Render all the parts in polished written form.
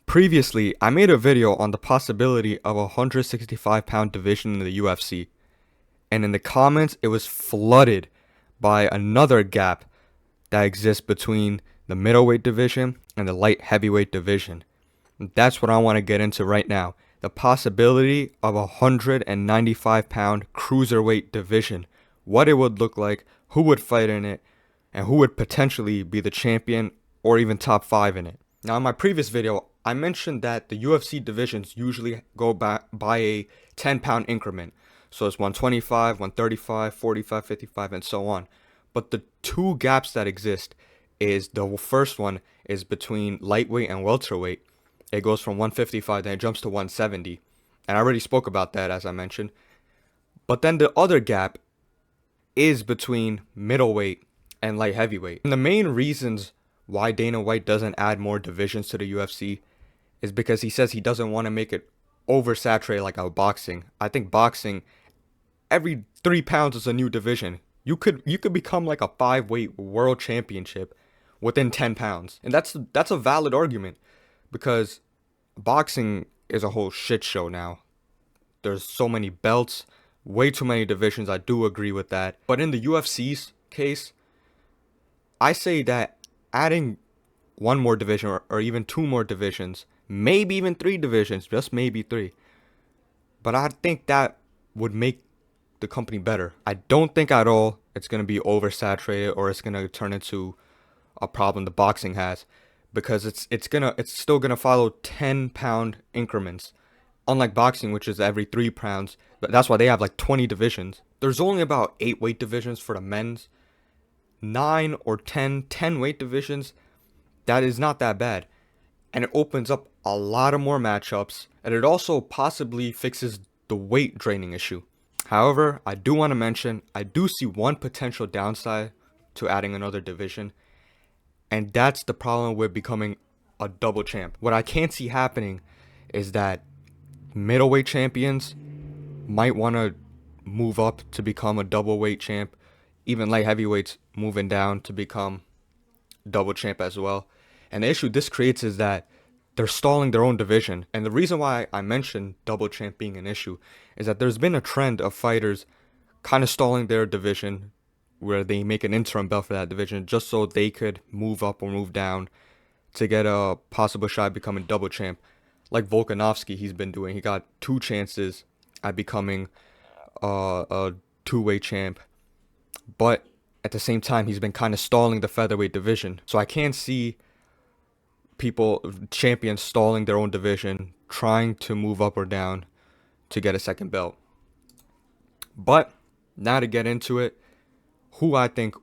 Previously, I made a video on the possibility of a 165-pound division in the UFC, and in the comments it was flooded by another gap that exists between the middleweight division and the light heavyweight division. And that's what I want to get into right now. The possibility of a 195-pound cruiserweight division. What it would look like, who would fight in it, and who would potentially be the champion or even top 5 in it. Now, in my previous video, I mentioned that the UFC divisions usually go by a 10-pound increment. So it's 125, 135, 45, 55, and so on. But the two gaps that exist is the first one is between lightweight and welterweight. It goes from 155, then it jumps to 170. And I already spoke about that, as I mentioned. But then the other gap is between middleweight and light heavyweight. And the main reasons why Dana White doesn't add more divisions to the UFC is because he says he doesn't want to make it oversaturated like how boxing. I think boxing, every 3 pounds is a new division. You could become like a 5-weight world championship within 10 pounds. And that's a valid argument because boxing is a whole shit show now. There's so many belts, way too many divisions. I do agree with that. But in the UFC's case, I say that adding one more division or even 2 more divisions, maybe even 3 divisions, just maybe 3. But I think that would make the company better. I don't think at all it's going to be oversaturated or it's going to turn into a problem the boxing has, because it's still going to follow 10-pound increments. Unlike boxing, which is every 3 pounds, but that's why they have like 20 divisions. There's only about 8 weight divisions for the men's. 9 or 10 weight divisions. That is not that bad. And it opens up a lot of more matchups, and it also possibly fixes the weight draining issue. However, I do want to mention, I do see one potential downside to adding another division, and that's the problem with becoming a double champ. What I can't see happening is that middleweight champions might want to move up to become a double weight champ, even light heavyweights moving down to become double champ as well. And the issue this creates is that they're stalling their own division. And the reason why I mentioned double champ being an issue is that there's been a trend of fighters kind of stalling their division where they make an interim belt for that division just so they could move up or move down to get a possible shot at becoming double champ. Like Volkanovski, he's been doing. He got 2 chances at becoming a 2-weight champ. But at the same time, he's been kind of stalling the featherweight division. So I can't see champions stalling their own division, trying to move up or down to get a second belt. But now to get into it, who I think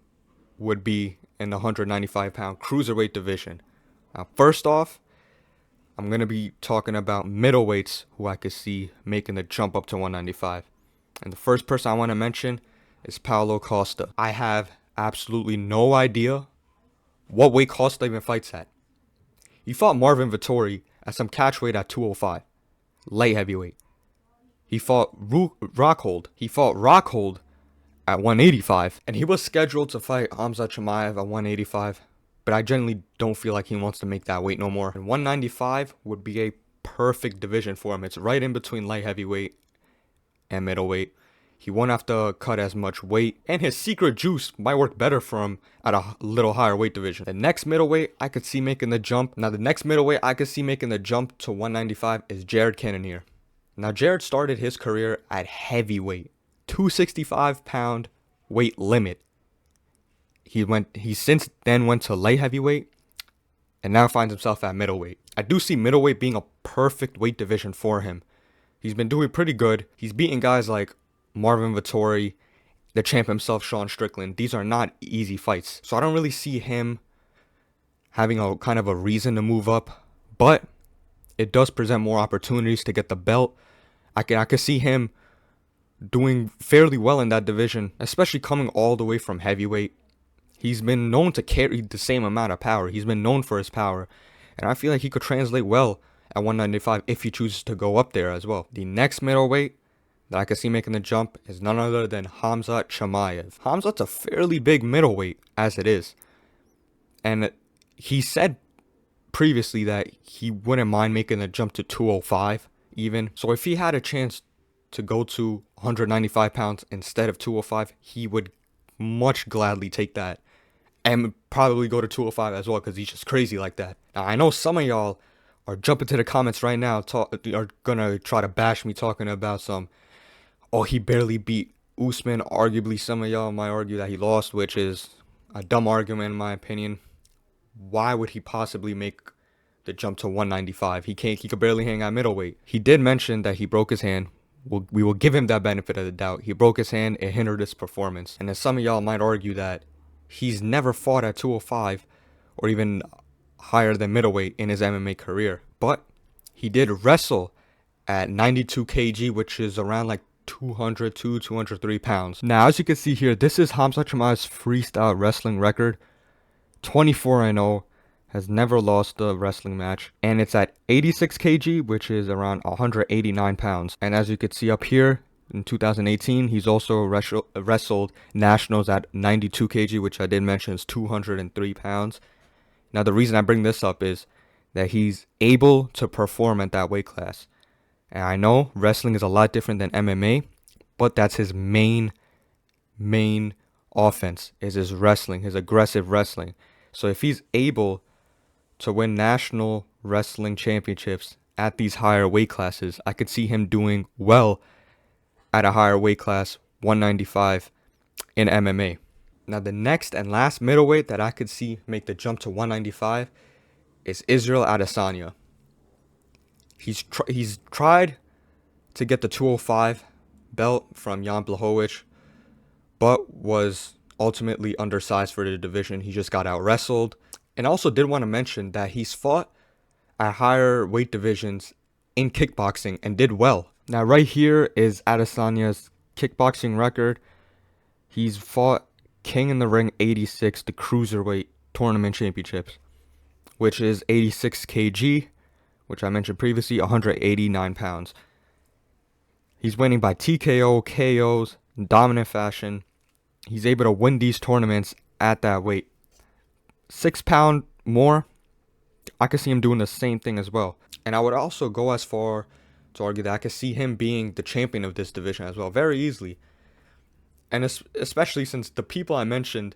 would be in the 195-pound cruiserweight division. Now, first off, I'm going to be talking about middleweights who I could see making the jump up to 195. And the first person I want to mention is Paulo Costa. I have absolutely no idea what weight Costa even fights at. He fought Marvin Vettori at some catchweight at 205, light heavyweight. He fought Rockhold. He fought Rockhold at 185, and he was scheduled to fight Khamzat Chimaev at 185, but I generally don't feel like he wants to make that weight no more. And 195 would be a perfect division for him. It's right in between light heavyweight and middleweight. He won't have to cut as much weight, and his secret juice might work better for him at a little higher weight division. The next middleweight I could see making the jump. Now, the next middleweight I could see making the jump to 195 is Jared Cannonier. Now, Jared started his career at heavyweight, 265-pound weight limit. He since then went to light heavyweight, and now finds himself at middleweight. I do see middleweight being a perfect weight division for him. He's been doing pretty good. He's beating guys like Marvin Vettori, the champ himself, Sean Strickland. These are not easy fights. So I don't really see him having a kind of a reason to move up. But it does present more opportunities to get the belt. I could see him doing fairly well in that division, especially coming all the way from heavyweight. He's been known to carry the same amount of power. He's been known for his power. And I feel like he could translate well at 195 if he chooses to go up there as well. The next middleweight that I could see making the jump is none other than Khamzat Chimaev. Khamzat's a fairly big middleweight as it is. And he said previously that he wouldn't mind making the jump to 205 even. So if he had a chance to go to 195 pounds instead of 205, he would much gladly take that and probably go to 205 as well, because he's just crazy like that. Now, I know some of y'all are jumping to the comments right now, are gonna try to bash me talking about oh, he barely beat Usman. Arguably, some of y'all might argue that he lost, which is a dumb argument in my opinion. Why would he possibly make the jump to 195? He could barely hang at middleweight. He did mention that he broke his hand. We will give him that benefit of the doubt. He broke his hand, it hindered his performance. And then some of y'all might argue that he's never fought at 205 or even higher than middleweight in his MMA career. But he did wrestle at 92 kg, which is around like 202, 203 pounds. Now, as you can see here, this is Khamzat Chimaev's freestyle wrestling record. 24-0, has never lost a wrestling match, and it's at 86 kg, which is around 189 pounds. And as you can see up here, in 2018, he's also wrestled nationals at 92 kg, which I did mention is 203 pounds. Now, the reason I bring this up is that he's able to perform at that weight class. And I know wrestling is a lot different than MMA, but that's his main offense, is his wrestling, his aggressive wrestling. So if he's able to win national wrestling championships at these higher weight classes, I could see him doing well at a higher weight class, 195 in MMA. Now, the next and last middleweight that I could see make the jump to 195 is Israel Adesanya. He's tried to get the 205 belt from Jan Blachowicz, but was ultimately undersized for the division. He just got out wrestled. And I also did want to mention that he's fought at higher weight divisions in kickboxing and did well. Now, right here is Adesanya's kickboxing record. He's fought King in the Ring 86, the cruiserweight tournament championships, which is 86 kg, which I mentioned previously, 189 pounds. He's winning by TKO, KOs, in dominant fashion. He's able to win these tournaments at that weight. 6 pound more, I could see him doing the same thing as well. And I would also go as far to argue that I could see him being the champion of this division as well, very easily. And especially since the people I mentioned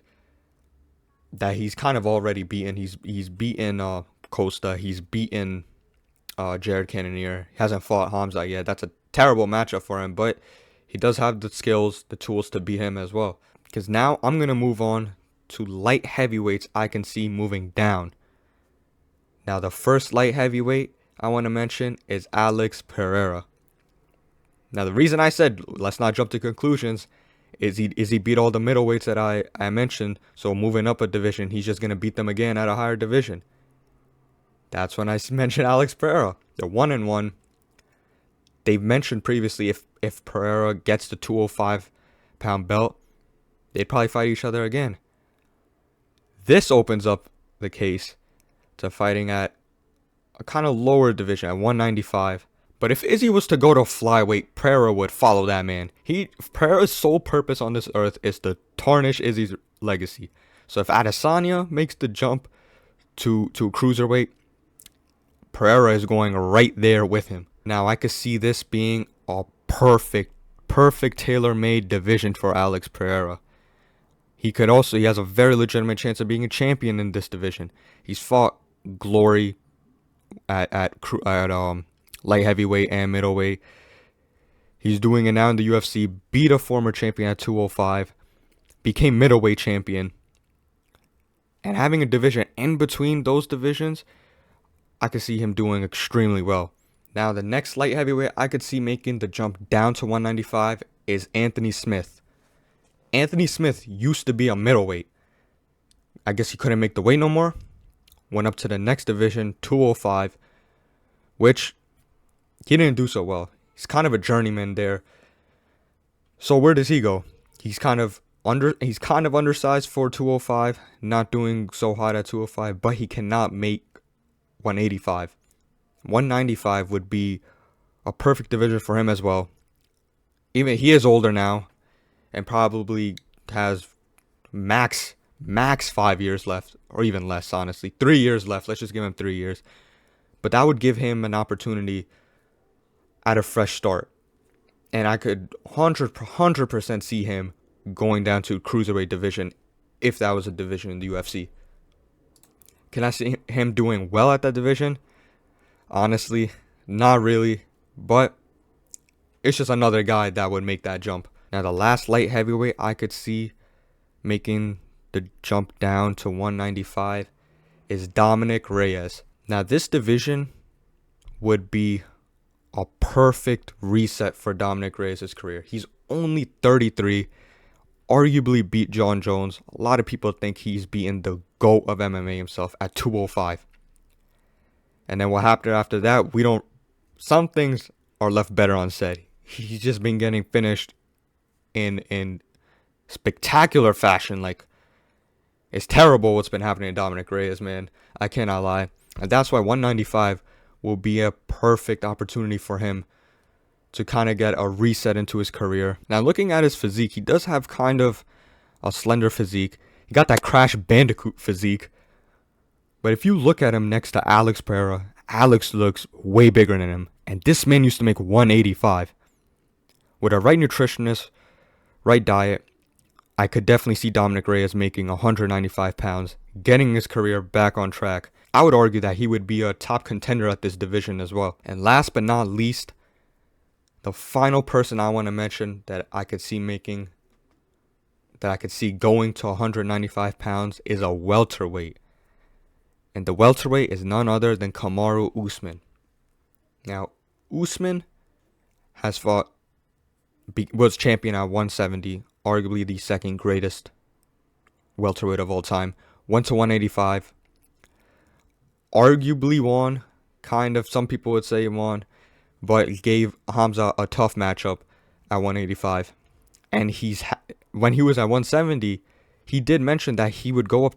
that he's kind of already beaten, he's beaten Costa, he's beaten Jared Cannonier. He hasn't fought Khamzat yet. That's a terrible matchup for him, but he does have the skills, the tools to beat him as well. Because now I'm going to move on to light heavyweights I can see moving down. Now, the first light heavyweight I want to mention is Alex Pereira. Now, the reason I said let's not jump to conclusions is he beat all the middleweights that I mentioned. So moving up a division, he's just going to beat them again at a higher division. That's when I mentioned Alex Pereira. They're 1-1. They've mentioned previously if Pereira gets the 205-pound belt, they'd probably fight each other again. This opens up the case to fighting at a kind of lower division at 195. But if Izzy was to go to flyweight, Pereira would follow that man. Pereira's sole purpose on this earth is to tarnish Izzy's legacy. So if Adesanya makes the jump to cruiserweight, Pereira is going right there with him. Now, I could see this being a perfect tailor-made division for Alex Pereira. He has a very legitimate chance of being a champion in this division. He's fought Glory at light heavyweight and middleweight. He's doing it now in the UFC, beat a former champion at 205, became middleweight champion. And having a division in between those divisions, I could see him doing extremely well. Now, the next light heavyweight I could see making the jump down to 195 is Anthony Smith. Anthony Smith used to be a middleweight. I guess he couldn't make the weight no more. Went up to the next division, 205, which he didn't do so well. He's kind of a journeyman there. So where does he go? He's kind of undersized for 205, not doing so hot at 205, but he cannot make 185. 195 would be a perfect division for him as well. Even he is older now and probably has max max 5 years left, or even less, honestly. 3 years left. Let's just give him 3 years. But that would give him an opportunity at a fresh start. And I could 100% see him going down to cruiserweight division if that was a division in the UFC. Can I see him doing well at that division? Honestly, not really. But it's just another guy that would make that jump. Now, the last light heavyweight I could see making the jump down to 195 is Dominic Reyes. Now, this division would be a perfect reset for Dominic Reyes' career. He's only 33, arguably beat John Jones. A lot of people think he's beaten the GOAT of MMA himself at 205. And then what happened after that, we don't... Some things are left better unsaid. He's just been getting finished in spectacular fashion. Like, it's terrible what's been happening to Dominic Reyes, man. I cannot lie. And that's why 195 will be a perfect opportunity for him to kind of get a reset into his career. Now, looking at his physique, he does have kind of a slender physique. He got that Crash Bandicoot physique. But if you look at him next to Alex Pereira, Alex looks way bigger than him. And this man used to make 185. With a right nutritionist, right diet, I could definitely see Dominic Reyes making 195 pounds, getting his career back on track. I would argue that he would be a top contender at this division as well. And last but not least, the final person I want to mention that I could see going to 195 pounds is a welterweight. And the welterweight is none other than Kamaru Usman. Now, Usman was champion at 170, arguably the second greatest welterweight of all time. Went to 185. Arguably won, kind of. Some people would say he won, but gave Khamzat a tough matchup at 185. And when he was at 170, he did mention that he would go up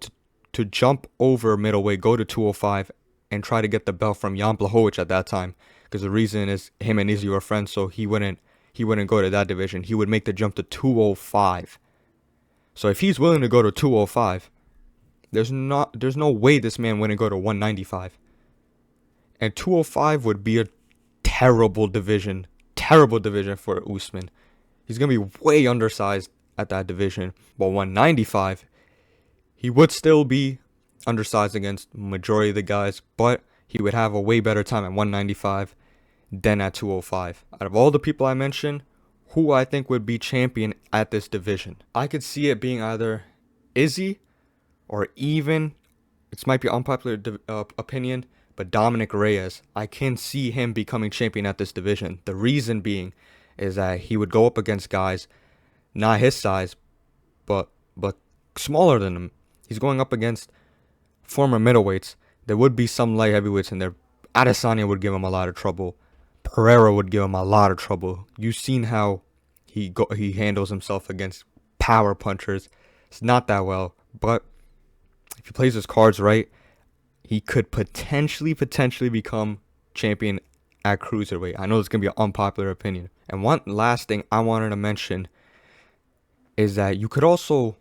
to jump over middleweight, go to 205, and try to get the belt from Jan Blachowicz at that time. Because the reason is him and Izzy were friends, so he wouldn't go to that division. He would make the jump to 205. So if he's willing to go to 205, there's no way this man wouldn't go to 195. And 205 would be a terrible division for Usman. He's going to be way undersized at that division. But 195, he would still be undersized against majority of the guys, but he would have a way better time at 195 than at 205. Out of all the people I mentioned, who I think would be champion at this division, I could see it being either Izzy or even, it might be unpopular opinion, but Dominic Reyes. I can see him becoming champion at this division. The reason being is that he would go up against guys not his size, but smaller than him. He's going up against former middleweights. There would be some light heavyweights in there. Adesanya would give him a lot of trouble. Pereira would give him a lot of trouble. You've seen how he handles himself against power punchers. It's not that well, but if he plays his cards right, he could potentially become champion at cruiserweight. I know it's going to be an unpopular opinion. And one last thing I wanted to mention is that there could also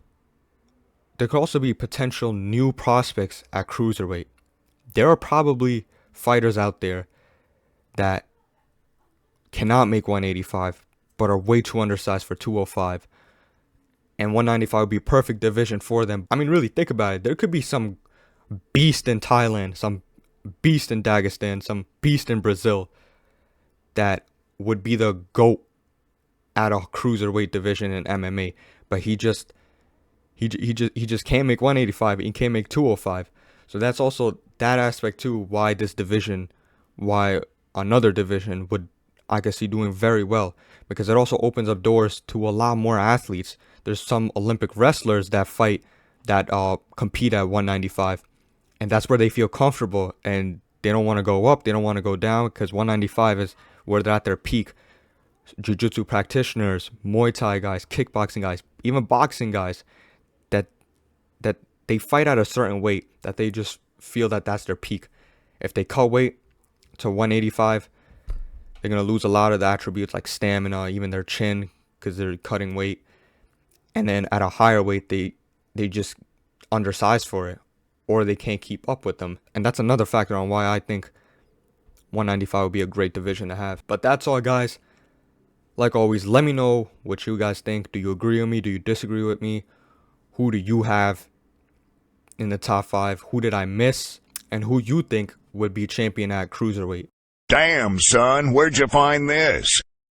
be potential new prospects at cruiserweight. There are probably fighters out there that cannot make 185 but are way too undersized for 205. And 195 would be a perfect division for them. I mean, really, think about it. There could be some beast in Thailand, some beast in Dagestan, some beast in Brazil that would be the GOAT at a cruiserweight division in MMA. But he just can't make 185. He can't make 205. So that's also that aspect too, why another division would, I could see, doing very well, because it also opens up doors to a lot more athletes. There's some Olympic wrestlers that compete at 195, and that's where they feel comfortable, and they don't want to go up, they don't want to go down, because 195 is where they're at their peak. Jiu-jitsu practitioners, Muay Thai guys, kickboxing guys, even boxing guys, that they fight at a certain weight that they just feel that that's their peak. If they cut weight to 185, they're going to lose a lot of the attributes like stamina, even their chin, because they're cutting weight. And then at a higher weight, they just undersized for it, or they can't keep up with them. And that's another factor on why I think 195 would be a great division to have. But that's all, guys. Like always, let me know what you guys think. Do you agree with me? Do you disagree with me? Who do you have in the top 5? Who did I miss? And who you think would be champion at cruiserweight? Damn, son, where'd you find this?